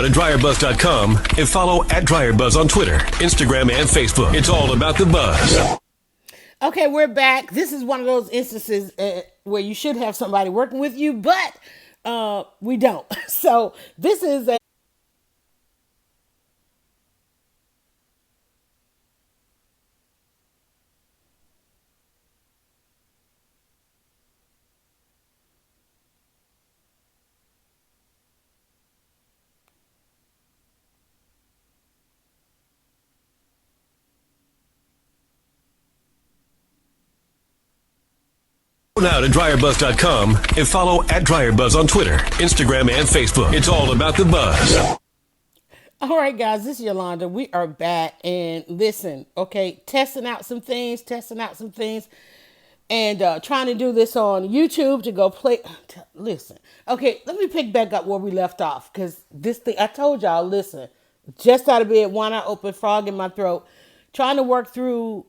now to DryerBuzz.com and follow at DryerBuzz on Twitter, Instagram, and Facebook. It's all about the buzz. Okay, we're back. This is one of those instances where you should have somebody working with you, but we don't. So this is a Now to DryerBuzz.com and follow at DryerBuzz on Twitter, Instagram, and Facebook. It's all about the buzz. All right, guys, this is Yolanda. We are back. And listen, okay, testing out some things, and trying to do this on YouTube to go play. Listen, okay, let me pick back up where we left off because this thing, I told y'all, listen, just out of bed, one eye open, frog in my throat, trying to work through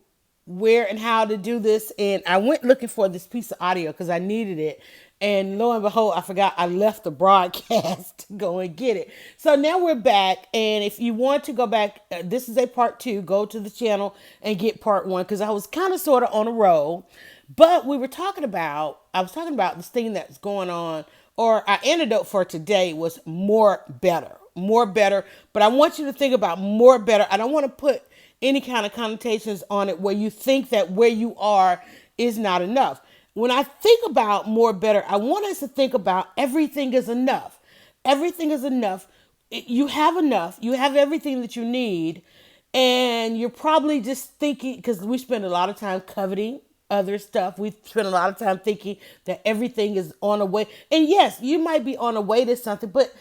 where and how to do this. And I went looking for this piece of audio because I needed it. And lo and behold, I forgot I left the broadcast to go and get it. So now we're back. And if you want to go back, this is a part 2. Go to the channel and get part 1 because I was kind of sort of on a roll. But I was talking about this thing that's going on, or our antidote for today was more better. More better. But I want you to think about more better. I don't want to put any kind of connotations on it where you think that where you are is not enough. When I think about more better, I want us to think about everything is enough. Everything is enough. You have enough. You have everything that you need. And you're probably just thinking, because we spend a lot of time coveting other stuff. We spend a lot of time thinking that everything is on a way. And yes, you might be on a way to something, but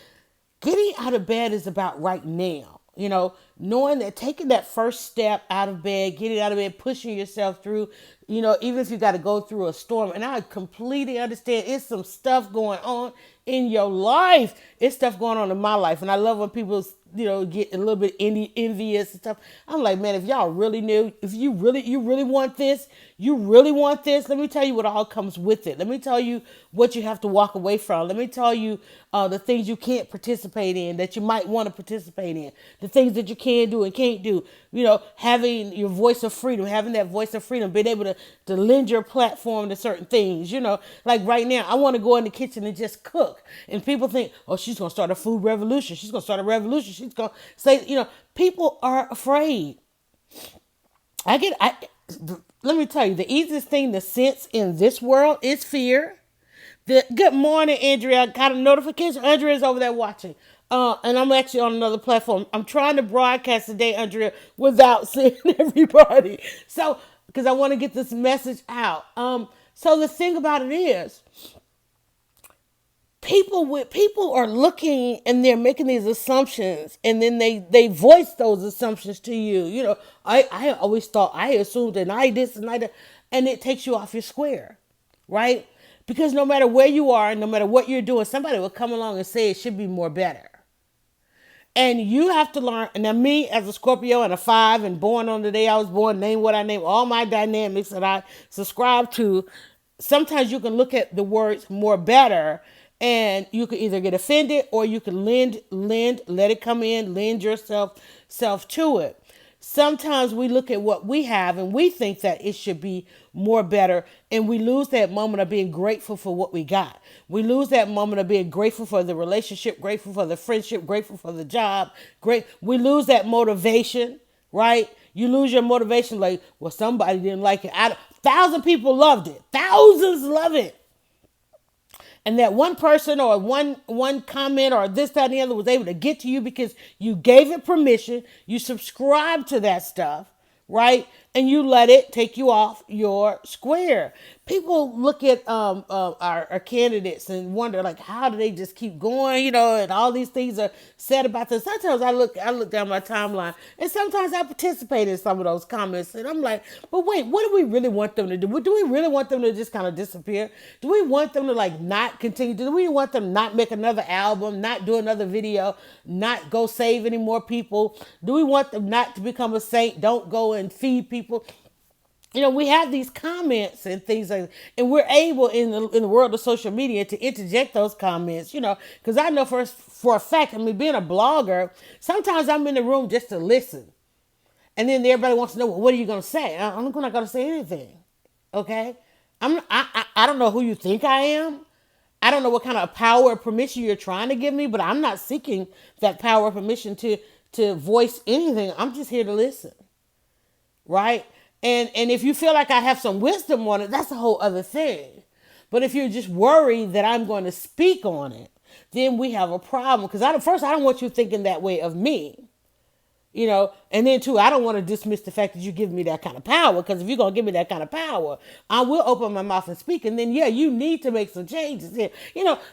getting out of bed is about right now. You know, knowing that, taking that first step out of bed, getting out of bed, pushing yourself through, you know, even if you got to go through a storm. And I completely understand it's some stuff going on in your life. It's stuff going on in my life. And I love when people, you know, get a little bit envious and stuff. I'm like, man, if y'all really knew, if you really want this, let me tell you what all comes with it. Let me tell you what you have to walk away from. Let me tell you the things you can't participate in that you might want to participate in. The things that you can do and can't do. You know, having your voice of freedom, having that voice of freedom, being able to lend your platform to certain things. You know, like right now, I want to go in the kitchen and just cook. And people think, oh, she's going to start a food revolution. She's going to start a revolution. She's going to say, you know, people are afraid. Let me tell you, the easiest thing to sense in this world is fear. Good morning, Andrea. I got a notification. Andrea's over there watching. And I'm actually on another platform. I'm trying to broadcast today, Andrea, without seeing everybody. So, because I want to get this message out. So the thing about it is, people are looking and they're making these assumptions, and then they voice those assumptions to you. You know, I always thought, I assumed, and I this and I that, and it takes you off your square, right? Because no matter where you are, no matter what you're doing, somebody will come along and say it should be more better. And you have to learn. And now, me as a Scorpio and a 5 and born on the day I was born, name what I name, all my dynamics that I subscribe to, sometimes you can look at the words more better and you can either get offended or you can lend, let it come in, lend yourself to it. Sometimes we look at what we have and we think that it should be more better, and we lose that moment of being grateful for what we got. We lose that moment of being grateful for the relationship, grateful for the friendship, grateful for the job. We lose that motivation, right? You lose your motivation like, well, somebody didn't like it. 1,000 people loved it. Thousands love it. And that one person or one comment or this, that, and the other was able to get to you because you gave it permission. You subscribed to that stuff, right? And you let it take you off your square. People look at our candidates and wonder, like, how do they just keep going, you know, and all these things are said about this. Sometimes I look down my timeline, and sometimes I participate in some of those comments, and I'm like, but wait, what do we really want them to do? Do we really want them to just kind of disappear? Do we want them to, like, not continue? Do we want them to not make another album, not do another video, not go save any more people? Do we want them not to become a saint, don't go and feed people? we have these comments and things like, and we're able in the world of social media to interject those comments, because I know for a fact, I mean, being a blogger, sometimes I'm in the room just to listen, and then everybody wants to know, well, what are you going to say? I'm not going to say anything, okay? I don't know who you think I am. I don't know what kind of power or permission you're trying to give me, but I'm not seeking that power or permission to voice anything. I'm just here to listen, right? And if you feel like I have some wisdom on it, that's a whole other thing. But if you're just worried that I'm going to speak on it, then we have a problem. Because I don't want you thinking that way of me. And then two, I don't want to dismiss the fact that you give me that kind of power, because if you're going to give me that kind of power, I will open my mouth and speak, and then, yeah, you need to make some changes here,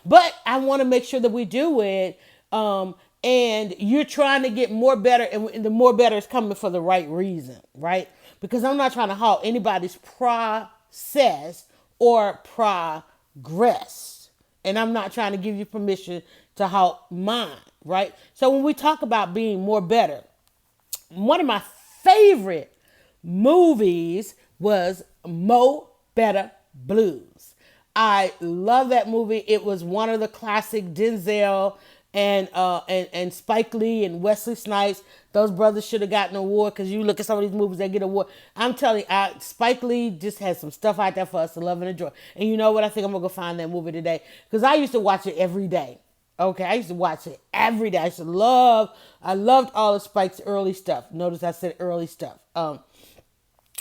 but I want to make sure that we do it, and you're trying to get more better, and the more better is coming for the right reason, right? Because I'm not trying to halt anybody's process or progress, and I'm not trying to give you permission to halt mine, right? So when we talk about being more better, one of my favorite movies was Mo Better Blues. I love that movie. It was one of the classic Denzel and Spike Lee and Wesley Snipes. Those brothers should have gotten an award, because you look at some of these movies, they get an award. I'm telling you, Spike Lee just has some stuff out there for us to love and enjoy. And you know what? I think I'm going to go find that movie today, because I used to watch it every day. Okay, I used to watch it every day. I loved all of Spike's early stuff. Notice I said early stuff. And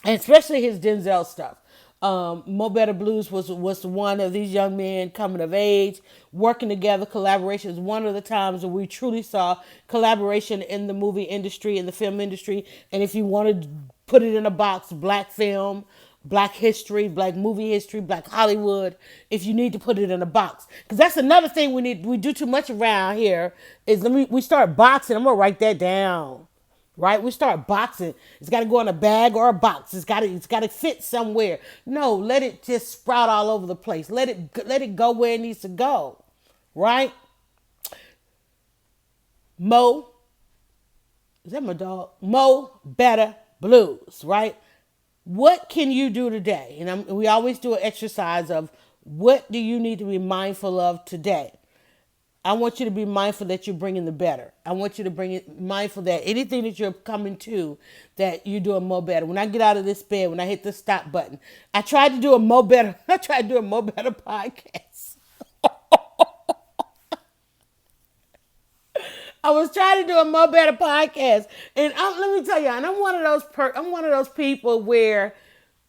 especially his Denzel stuff. Mo Better Blues was one of these young men coming of age, working together. Collaboration is one of the times that we truly saw collaboration in the movie industry, in the film industry. And if you want to put it in a box, black film, black history, black movie history, black Hollywood, if you need to put it in a box. Because that's another thing we do too much around here, is we start boxing. I'm going to write that down. Right? We start boxing. It's got to go in a bag or a box. It's got to fit somewhere. No, let it just sprout all over the place. Let it go where it needs to go. Right? Mo, is that my dog? Mo Better Blues, right? What can you do today? And we always do an exercise of, what do you need to be mindful of today? I want you to be mindful that you're bringing the better. I want you to bring it mindful that anything that you're coming to, that you're doing more better. When I get out of this bed, when I hit the stop button, I tried to do a more better podcast. I was trying to do a more better podcast, and let me tell you, and I'm one of those people where,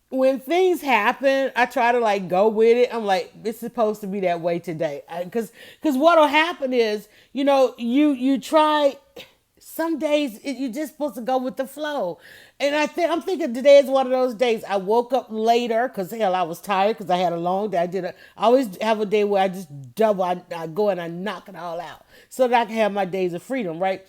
when things happen, I try to go with it. I'm like, it's supposed to be that way today, because what'll happen is, you try. Some days you're just supposed to go with the flow, and I'm thinking today is one of those days. I woke up later because hell, I was tired because I had a long day. I always have a day where I just double. I go and I knock it all out so that I can have my days of freedom, right?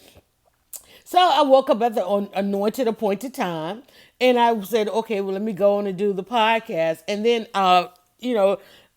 So I woke up at the anointed, appointed time, and I said, okay, well, let me go on and do the podcast. And then,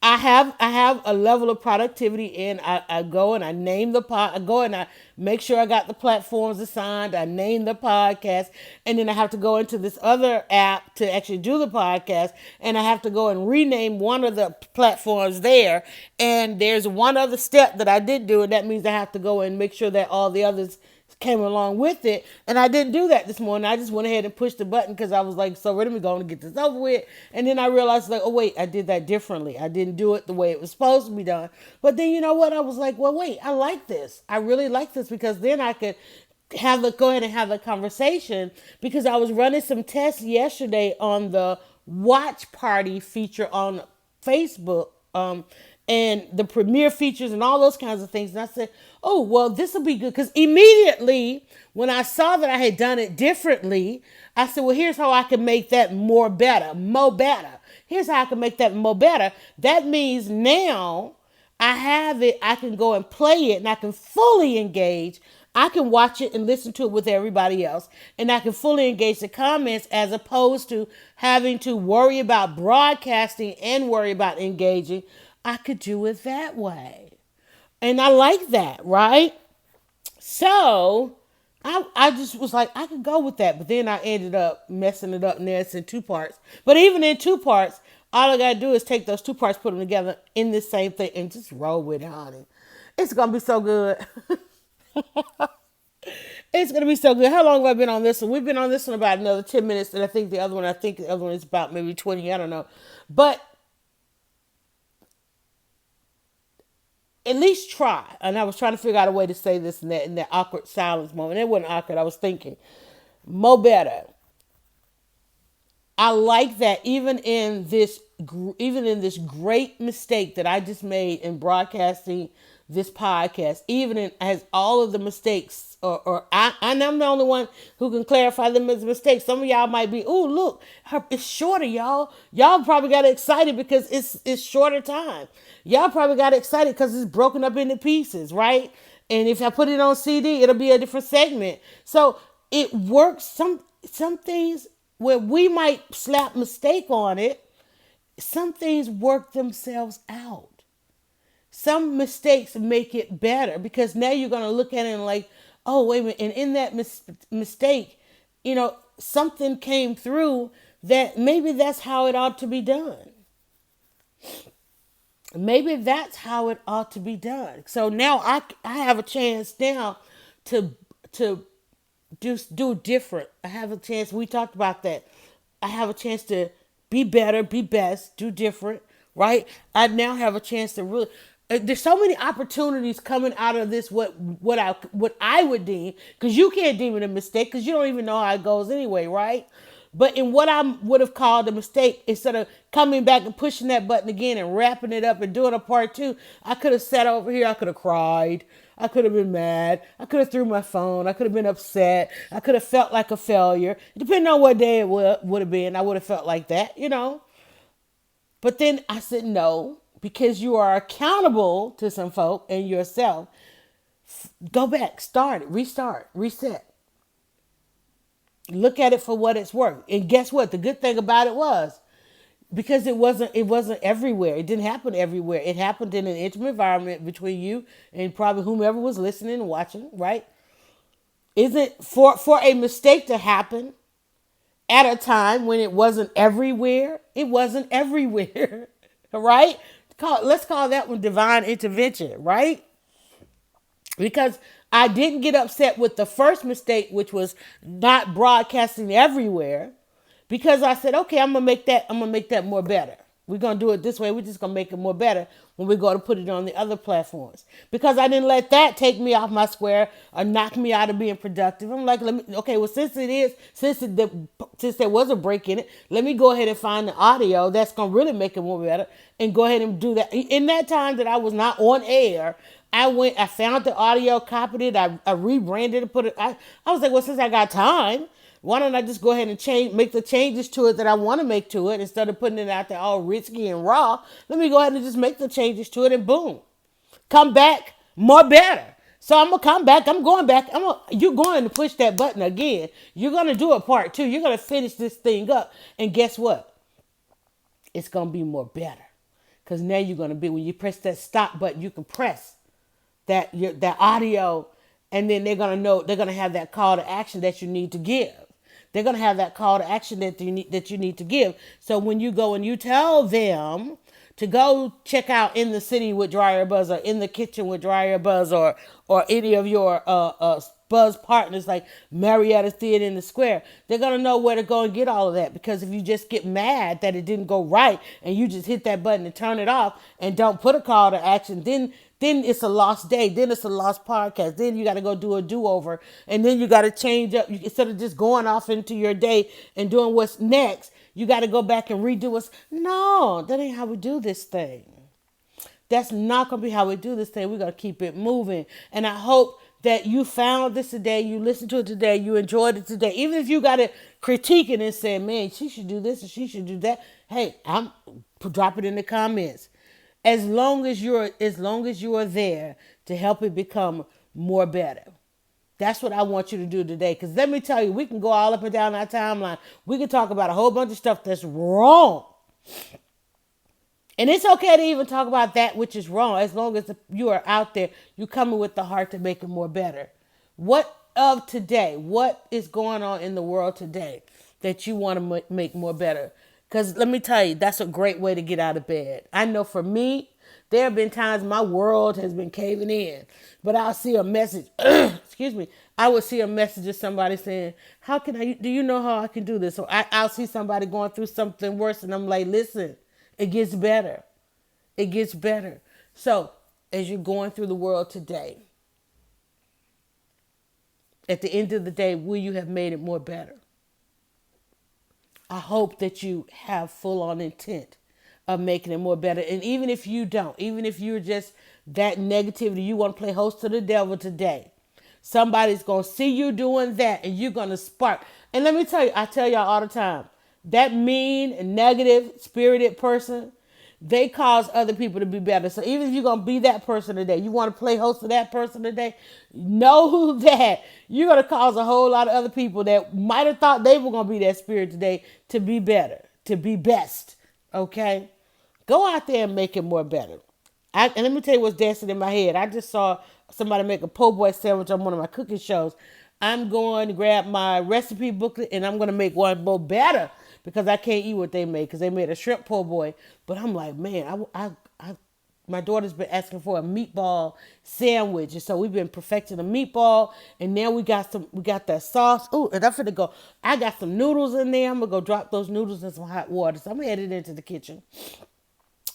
I have a level of productivity, and I go and I name the pod. I go and I make sure I got the platforms assigned. I name the podcast, and then I have to go into this other app to actually do the podcast, and I have to go and rename one of the platforms there. And there's one other step that I did do, and that means I have to go and make sure that all the others came along with it, and I didn't do that this morning. I just went ahead and pushed the button because I was like, so let me go and get this over with. And then I realized, oh wait, I did that differently. I didn't do it the way it was supposed to be done. But then you know what? I was like, well, wait, I like this. I really like this, because then I could go ahead and have the conversation, because I was running some tests yesterday on the watch party feature on Facebook. And the premiere features and all those kinds of things. And I said, oh, well, this will be good. Because immediately when I saw that I had done it differently, I said, well, here's how I can make that more better. Here's how I can make that more better. That means now I have it. I can go and play it, and I can fully engage. I can watch it and listen to it with everybody else, and I can fully engage the comments, as opposed to having to worry about broadcasting and worry about engaging. I could do it that way. And I like that, right? So I just was like, I could go with that. But then I ended up messing it up and it's in two parts. But even in two parts, all I got to do is take those two parts, put them together in the same thing, and just roll with it, honey. It's going to be so good. It's going to be so good. How long have I been on this one? We've been on this one about another 10 minutes. And I think the other one is about maybe 20. I don't know. But at least try. And I was trying to figure out a way to say this in that awkward silence moment. It wasn't awkward. I was thinking, Mo better. I like that even in this great mistake that I just made in broadcasting this podcast, even in as all of the mistakes, and I'm the only one who can clarify them as mistakes. Some of y'all might be, oh look, it's shorter, y'all. Y'all probably got excited because it's shorter time. Y'all probably got excited because it's broken up into pieces, right? And if I put it on CD, it'll be a different segment. So it works. Some things where we might slap mistake on it, some things work themselves out. Some mistakes make it better because now you're going to look at it and like, oh, wait a minute. And in that mistake, something came through that maybe that's how it ought to be done. Maybe that's how it ought to be done. So now I have a chance now to do different. I have a chance. We talked about that. I have a chance to be better, be best, do different, right? I now have a chance to really. There's so many opportunities coming out of this. What I would deem, because you can't deem it a mistake because you don't even know how it goes anyway, right? But in what I would have called a mistake, instead of coming back and pushing that button again and wrapping it up and doing a part two, I could have sat over here. I could have cried. I could have been mad. I could have threw my phone. I could have been upset. I could have felt like a failure. Depending on what day it would have been, I would have felt like that. But then I said no, because you are accountable to some folk and yourself. Go back, start it, restart, reset. Look at it for what it's worth. And guess what? The good thing about it was, because it wasn't everywhere. It didn't happen everywhere. It happened in an intimate environment between you and probably whomever was listening and watching, right? Isn't for a mistake to happen at a time when it wasn't everywhere? It wasn't everywhere, right? Let's call that one divine intervention, right? Because I didn't get upset with the first mistake, which was not broadcasting everywhere, because I said, okay, I'm gonna make that more better. We're gonna do it this way. We're just gonna make it more better when we go to put it on the other platforms. Because I didn't let that take me off my square or knock me out of being productive. I'm like, since there was a break in it, let me go ahead and find the audio that's gonna really make it more better and go ahead and do that. In that time that I was not on air, I found the audio, copied it, I rebranded it, put it. I was like, well, since I got time, why don't I just go ahead and make the changes to it that I want to make to it instead of putting it out there all risky and raw? Let me go ahead and just make the changes to it and boom, come back more better. So I'm gonna come back. I'm going back. You're going to push that button again. You're gonna do a part two. You're gonna finish this thing up, and guess what? It's gonna be more better because now you're gonna be, when you press that stop button, you can press that audio, and then they're gonna have that call to action that you need to give. They're gonna have that call to action that you need to give. So when you go and you tell them to go check out In the City with Dryer Buzz, or In the Kitchen with Dryer Buzz, or any of your Buzz partners like Marietta Theater in the Square, they're gonna know where to go and get all of that. Because if you just get mad that it didn't go right and you just hit that button and turn it off and don't put a call to action, then it's a lost day. Then it's a lost podcast. Then you got to go do a do-over. And then you got to change up. Instead of just going off into your day and doing what's next, you got to go back and redo what's... No, that ain't how we do this thing. That's not going to be how we do this thing. We're going to keep it moving. And I hope that you found this today. You listened to it today. You enjoyed it today. Even if you got to critique it and say, man, she should do this and she should do that. Hey, drop it in the comments. As long as you are there to help it become more better. That's what I want you to do today. Because let me tell you, we can go all up and down our timeline. We can talk about a whole bunch of stuff that's wrong. And it's okay to even talk about that which is wrong. As long as you are out there, you're coming with the heart to make it more better. What of today, what is going on in the world today that you want to make more better? Because let me tell you, that's a great way to get out of bed. I know for me, there have been times my world has been caving in, but I'll see a message. Excuse me. I would see a message of somebody saying, "How can I? Do you know how I can do this?" Or I'll see somebody going through something worse, and I'm like, "Listen, it gets better. It gets better." So as you're going through the world today, at the end of the day, will you have made it more better? I hope that you have full on intent of making it more better. And even if you don't, even if you're just that negativity, you want to play host to the devil today, somebody's going to see you doing that and you're going to spark. And let me tell you, I tell y'all all the time, that mean and negative spirited person, they cause other people to be better. So even if you're going to be that person today, you want to play host to that person today, know that you're going to cause a whole lot of other people that might have thought they were going to be that spirit today to be better, to be best. Okay? Go out there and make it more better. And let me tell you what's dancing in my head. I just saw somebody make a po' boy sandwich on one of my cooking shows. I'm going to grab my recipe booklet and I'm going to make one more better because I can't eat what they made because they made a shrimp po' boy. But I'm like, man, my daughter's been asking for a meatball sandwich, and so we've been perfecting a meatball, and now we got that sauce. Oh, and I'm finna go. I got some noodles in there. I'm gonna go drop those noodles in some hot water. So I'm headed into the kitchen.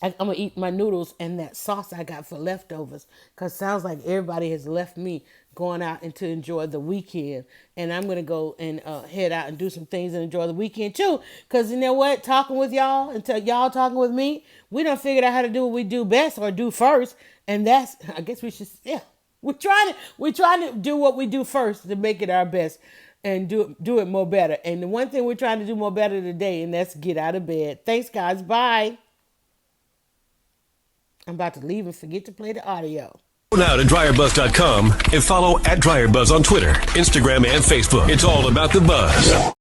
I'm going to eat my noodles and that sauce I got for leftovers because sounds like everybody has left me going out and to enjoy the weekend. And I'm going to go and head out and do some things and enjoy the weekend too. Because you know what? Talking with y'all until y'all talking with me, we done figured out how to do what we do best or do first. And that's, I guess we should, yeah. We're trying to do what we do first to make it our best and do it more better. And the one thing we're trying to do more better today, and that's get out of bed. Thanks, guys. Bye. I'm about to leave and forget to play the audio. Go now to DryerBuzz.com and follow at DryerBuzz on Twitter, Instagram, and Facebook. It's all about the buzz.